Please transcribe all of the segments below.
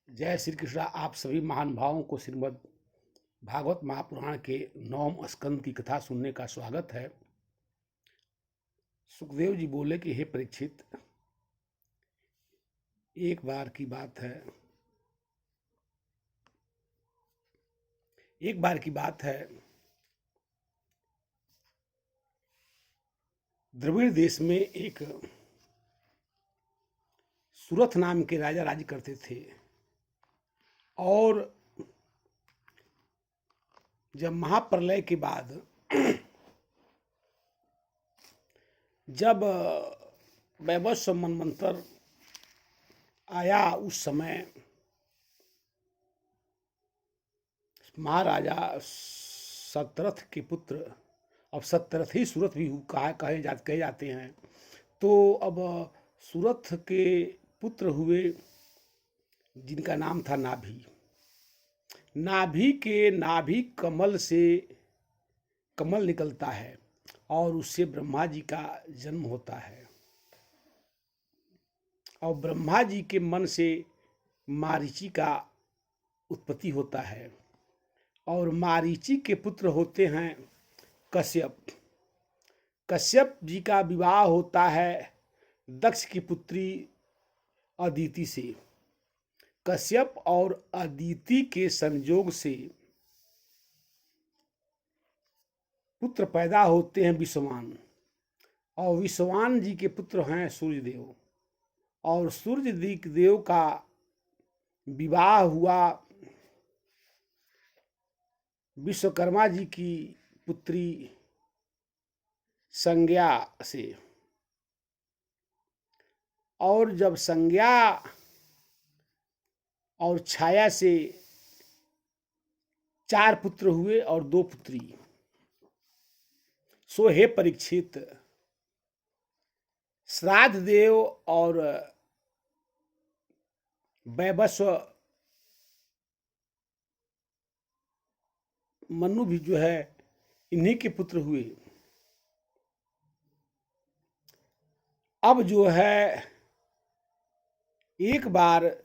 जय श्री कृष्णा। आप सभी महानुभावों को श्रीमद् भागवत महापुराण के 9वें स्कंद की कथा सुनने का स्वागत है। सुखदेव जी बोले कि हे परीक्षित, एक बार की बात है द्रविड़ देश में एक सुरथ नाम के राजा राज करते थे। और जब महाप्रलय के बाद जब वैवस्व मनवंतर आया, उस समय महाराजा सतरथ के पुत्र, अब सतरथ ही सुरथ भी कहे जाते हैं, तो अब सुरथ के पुत्र हुए जिनका नाम था नाभि। नाभि के नाभि कमल से कमल निकलता है और उससे ब्रह्मा जी का जन्म होता है। और ब्रह्मा जी के मन से मारीची का उत्पत्ति होता है और मारीची के पुत्र होते हैं कश्यप। कश्यप जी का विवाह होता है दक्ष की पुत्री अदिति से। कश्यप और अदिति के संयोग से पुत्र पैदा होते हैं विश्वान, और विश्वान जी के पुत्र हैं सूर्यदेव। और सूर्य देव का विवाह हुआ विश्वकर्मा जी की पुत्री संज्ञा से। और जब संज्ञा और छाया से 4 पुत्र हुए और 2 पुत्री। सो हे परीक्षित, श्राद्ध देव और वैवस्व मनु भी जो है इन्हीं के पुत्र हुए। अब जो है एक बार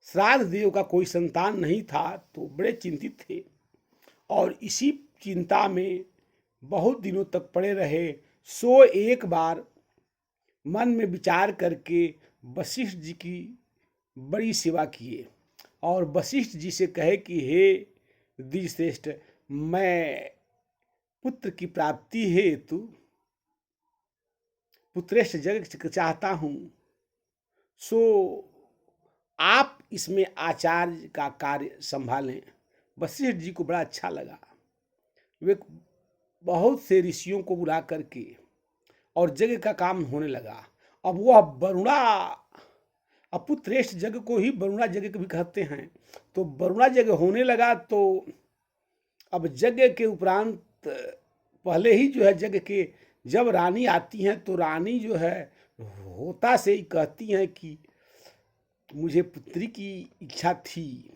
श्राद्ध देव का कोई संतान नहीं था, तो बड़े चिंतित थे और इसी चिंता में बहुत दिनों तक पड़े रहे। सो एक बार मन में विचार करके वशिष्ठ जी की बड़ी सेवा किए और वशिष्ठ जी से कहे कि हे द्विजश्रेष्ठ, मैं पुत्र की प्राप्ति हेतु पुत्रेष्ठ जग चाहता हूँ, सो आप इसमें आचार्य का कार्य संभालें। वशिष्ठ जी को बड़ा अच्छा लगा। वे बहुत से ऋषियों को बुला करके और जग का काम होने लगा। अब वह वरुणा, अब पुत्रेष्ठ जग को ही वरुणा जग भी कहते हैं, तो वरुणा जग होने लगा। तो अब यज्ञ के उपरांत पहले ही जो है यज्ञ के जब रानी आती हैं, तो रानी जो है होता से ही कहती हैं कि मुझे पुत्री की इच्छा थी,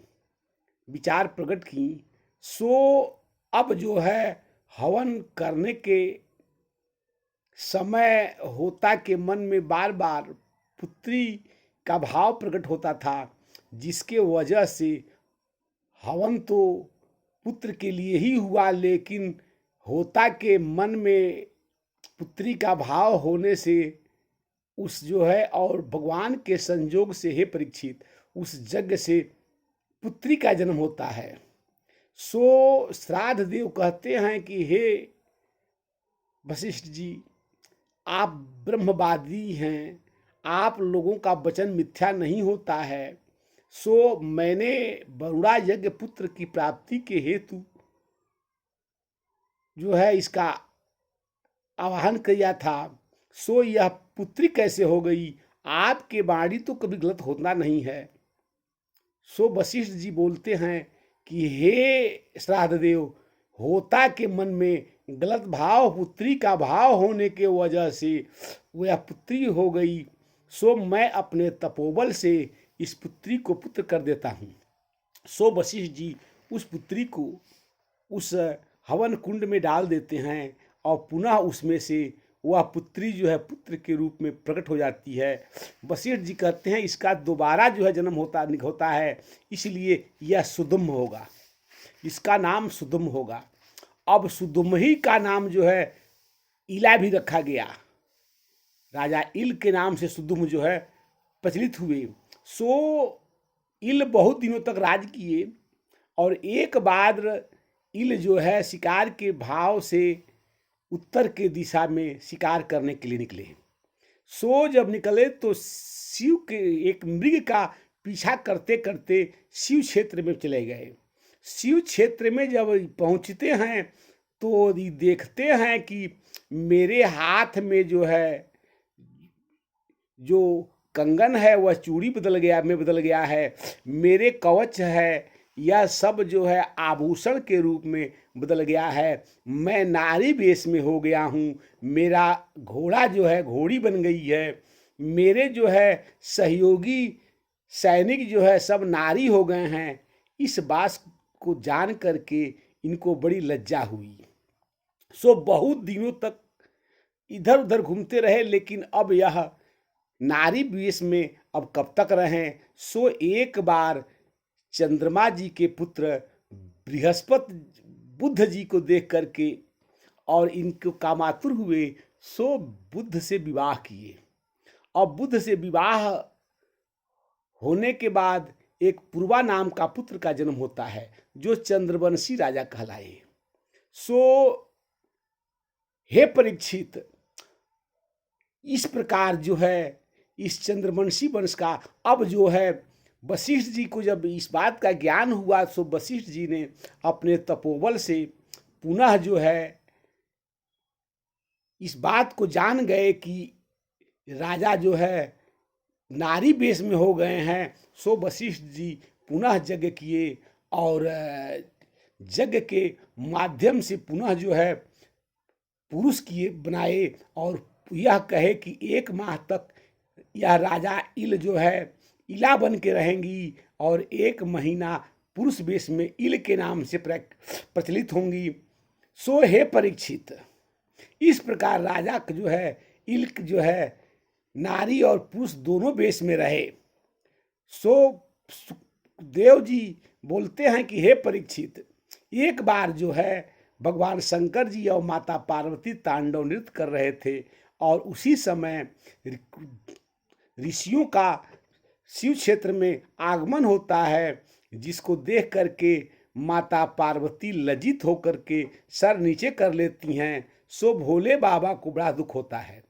विचार प्रकट की। सो अब जो है हवन करने के समय होता के मन में बार बार पुत्री का भाव प्रकट होता था, जिसके वजह से हवन तो पुत्र के लिए ही हुआ, लेकिन होता के मन में पुत्री का भाव होने से उस जो है और भगवान के संयोग से हे परीक्षित, उस यज्ञ से पुत्री का जन्म होता है। सो श्राद्ध देव कहते हैं कि हे वशिष्ठ जी, आप ब्रह्मवादी हैं, आप लोगों का वचन मिथ्या नहीं होता है। सो मैंने वरुणा यज्ञ पुत्र की प्राप्ति के हेतु जो है इसका आवाहन किया था। सो यह पुत्री कैसे हो गई? आपके वाणी तो कभी गलत होना नहीं है। सो वशिष्ठ जी बोलते हैं कि हे श्राद्ध देव, होता के मन में गलत भाव, पुत्री का भाव होने के वजह से वह पुत्री हो गई। सो मैं अपने तपोबल से इस पुत्री को पुत्र कर देता हूँ। सो वशिष्ठ जी उस पुत्री को उस हवन कुंड में डाल देते हैं और पुनः उसमें से वह पुत्री जो है पुत्र के रूप में प्रकट हो जाती है। वशिष्ठ जी कहते हैं इसका दोबारा जो है जन्म होता है, इसलिए यह सुदुम होगा, इसका नाम सुदुम होगा। अब सुदुम ही का नाम जो है इला भी रखा गया, राजा इल के नाम से सुदुम जो है प्रचलित हुए। सो इल बहुत दिनों तक राज किए और एक बार इल जो है शिकार के भाव से उत्तर के दिशा में शिकार करने के लिए निकले। सो जब निकले तो शिव के एक मृग का पीछा करते करते शिव क्षेत्र में चले गए। शिव क्षेत्र में जब पहुंचते हैं तो देखते हैं कि मेरे हाथ में जो है जो कंगन है वह चूड़ी बदल गया है, मेरे कवच है यह सब जो है आभूषण के रूप में बदल गया है, मैं नारी वेश में हो गया हूँ, मेरा घोड़ा जो है घोड़ी बन गई है, मेरे जो है सहयोगी सैनिक जो है सब नारी हो गए हैं। इस बात को जान करके इनको बड़ी लज्जा हुई। सो बहुत दिनों तक इधर उधर घूमते रहे, लेकिन अब यह नारी वेश में अब कब तक रहें। सो एक बार चंद्रमा जी के पुत्र बृहस्पति बुद्ध जी को देख करके और इनको कामातुर हुए, सो बुद्ध से विवाह किए। अब बुद्ध से विवाह होने के बाद एक पूर्वा नाम का पुत्र का जन्म होता है जो चंद्रवंशी राजा कहलाए। सो हे परीक्षित, इस प्रकार जो है इस चंद्रवंशी वंश का अब जो है वशिष्ठ जी को जब इस बात का ज्ञान हुआ, सो वशिष्ठ जी ने अपने तपोबल से पुनः जो है इस बात को जान गए कि राजा जो है नारी वेश में हो गए हैं। सो वशिष्ठ जी पुनः यज्ञ किए और यज्ञ के माध्यम से पुनः जो है पुरुष किए बनाए और यह कहे कि 1 माह तक यह राजा इल जो है इला बन के रहेंगी और 1 महीना पुरुष वेश में इल के नाम से प्रचलित होंगी। सो हे परीक्षित, इस प्रकार राजा जो है इल जो है नारी और पुरुष दोनों वेश में रहे। सो देव जी बोलते हैं कि हे परीक्षित, एक बार जो है भगवान शंकर जी और माता पार्वती तांडव नृत्य कर रहे थे और उसी समय ऋषियों का शिव क्षेत्र में आगमन होता है, जिसको देख करके माता पार्वती लज्जित होकर के सर नीचे कर लेती हैं। सो भोले बाबा को बड़ा दुख होता है।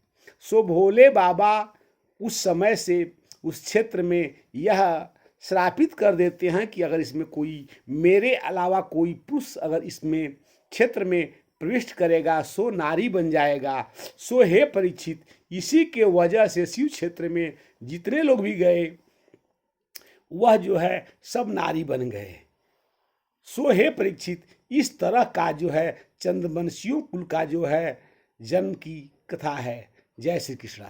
सो भोले बाबा उस समय से उस क्षेत्र में यह श्रापित कर देते हैं कि अगर इसमें कोई मेरे अलावा कोई पुरुष अगर इसमें क्षेत्र में प्रविष्ट करेगा सो नारी बन जाएगा। सो हे परीक्षित, इसी के वजह से शिव क्षेत्र में जितने लोग भी गए वह जो है सब नारी बन गए। सो हे परीक्षित, इस तरह का जो है चंद्रवंशियों कुल का जो है जन्म की कथा है। जय श्री कृष्ण।